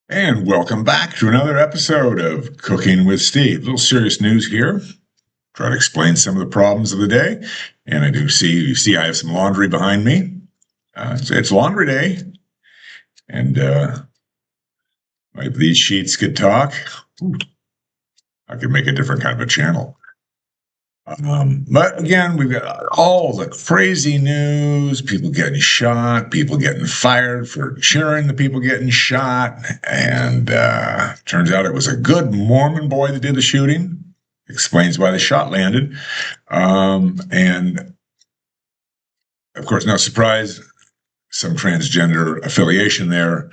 And welcome back to another episode of Cooking with Steve. A little serious news here. Try to explain some of the problems of the day. And I do see, I have some laundry behind me. It's laundry day. And if these sheets could talk, I could make a different kind of a channel. But again, we've got all the crazy news, people getting shot, people getting fired for cheering the people getting shot. And turns out it was a good Mormon boy that did the shooting. Explains why the shot landed. And of course, no surprise, some transgender affiliation there.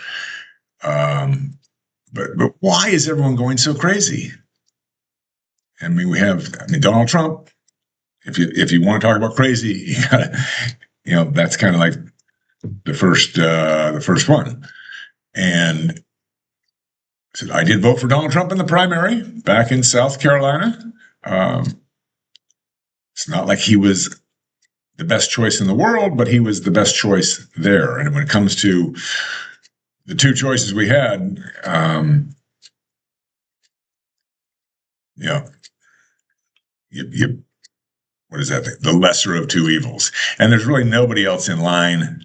But why is everyone going so crazy? I mean, Donald Trump. If you want to talk about crazy, you gotta, that's kind of like the first one. And so I did vote for Donald Trump in the primary back in South Carolina. It's not like he was the best choice in the world, but he was the best choice there. And when it comes to the two choices we had, what is that? The lesser of two evils. And there's really nobody else in line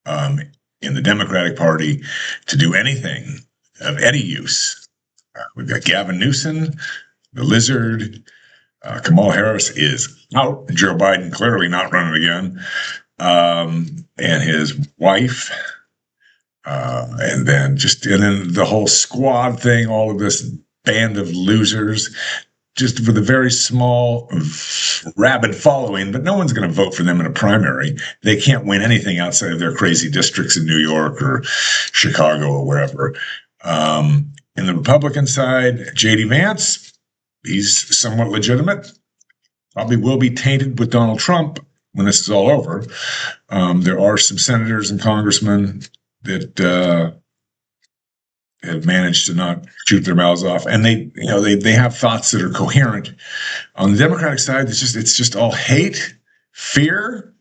in the Democratic Party to do anything of any use. We've got Gavin Newsom, the lizard. Kamala Harris is out. Joe Biden clearly not running again. And his wife. And then the whole squad thing, all of this band of losers, just with a very small, rabid following, but no one's going to vote for them in a primary. They can't win anything outside of their crazy districts in New York or Chicago or wherever. In the Republican side, J.D. Vance, he's somewhat legitimate, probably will be tainted with Donald Trump when this is all over. There are some senators and congressmen that have managed to not shoot their mouths off, and they have thoughts that are coherent. On the Democratic side, it's just all hate, fear.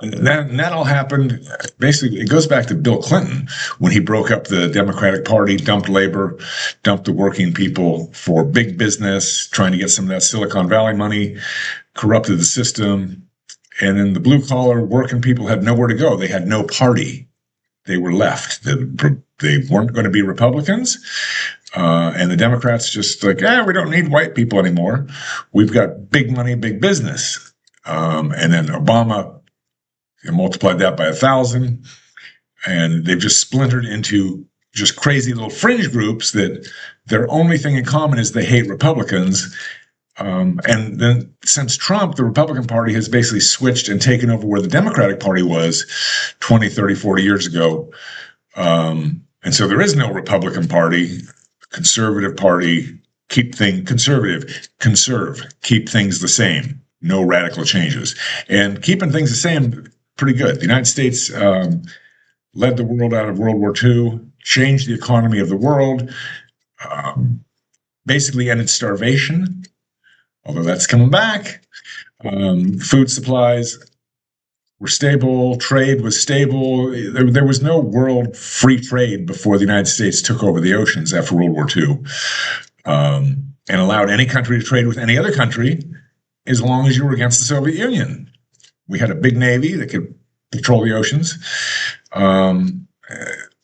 That all happened. Basically, it goes back to Bill Clinton when he broke up the Democratic Party, dumped labor, dumped the working people for big business, trying to get some of that Silicon Valley money, corrupted the system, and then the blue collar working people had nowhere to go. They had no party. They were left. They weren't going to be Republicans. And the Democrats just like, we don't need white people anymore. We've got big money, big business. And then Obama multiplied that by 1,000. And they've just splintered into just crazy little fringe groups that their only thing in common is they hate Republicans. And then since Trump, the Republican Party has basically switched and taken over where the Democratic Party was 20, 30, 40 years ago. And so there is no Republican Party, conservative party, conserve, keep things the same, no radical changes. And keeping things the same, pretty good. The United States led the world out of World War II, changed the economy of the world, basically ended starvation. Although that's coming back. Food supplies were stable. Trade was stable. There was no world free trade before the United States took over the oceans after World War II, and allowed any country to trade with any other country as long as you were against the Soviet Union. We had a big navy that could patrol the oceans,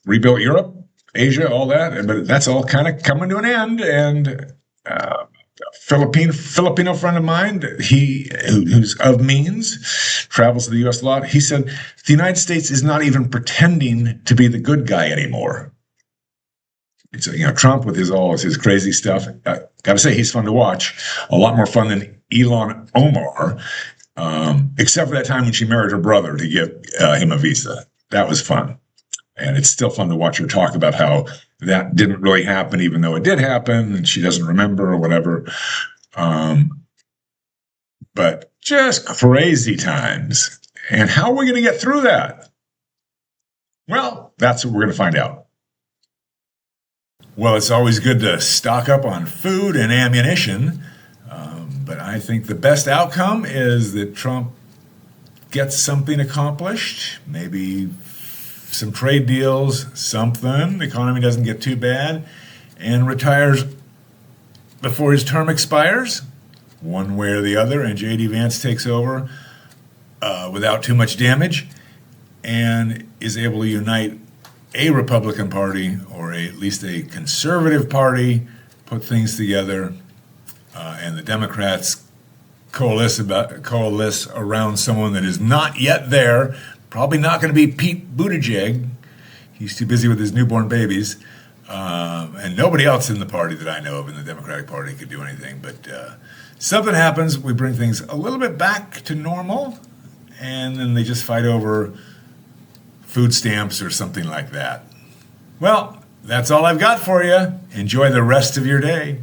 rebuilt Europe, Asia, all that. But that's all kind of coming to an end. And Filipino friend of mine, who's of means, travels to the U.S. a lot. He said the United States is not even pretending to be the good guy anymore. It's Trump with all his crazy stuff. Got to say, he's fun to watch. A lot more fun than Ilhan Omar, except for that time when she married her brother to give him a visa. That was fun. And it's still fun to watch her talk about how that didn't really happen, even though it did happen, and she doesn't remember or whatever. But just crazy times. And how are we going to get through that? Well, that's what we're going to find out. Well, it's always good to stock up on food and ammunition. But I think the best outcome is that Trump gets something accomplished, maybe some trade deals, something, the economy doesn't get too bad, and retires before his term expires, one way or the other, and J.D. Vance takes over without too much damage and is able to unite a Republican Party, or at least a conservative party, put things together, and the Democrats coalesce around someone that is not yet there. Probably not going to be Pete Buttigieg. He's too busy with his newborn babies. And nobody else in the party that I know of in the Democratic Party could do anything. But something happens. We bring things a little bit back to normal. And then they just fight over food stamps or something like that. Well, that's all I've got for you. Enjoy the rest of your day.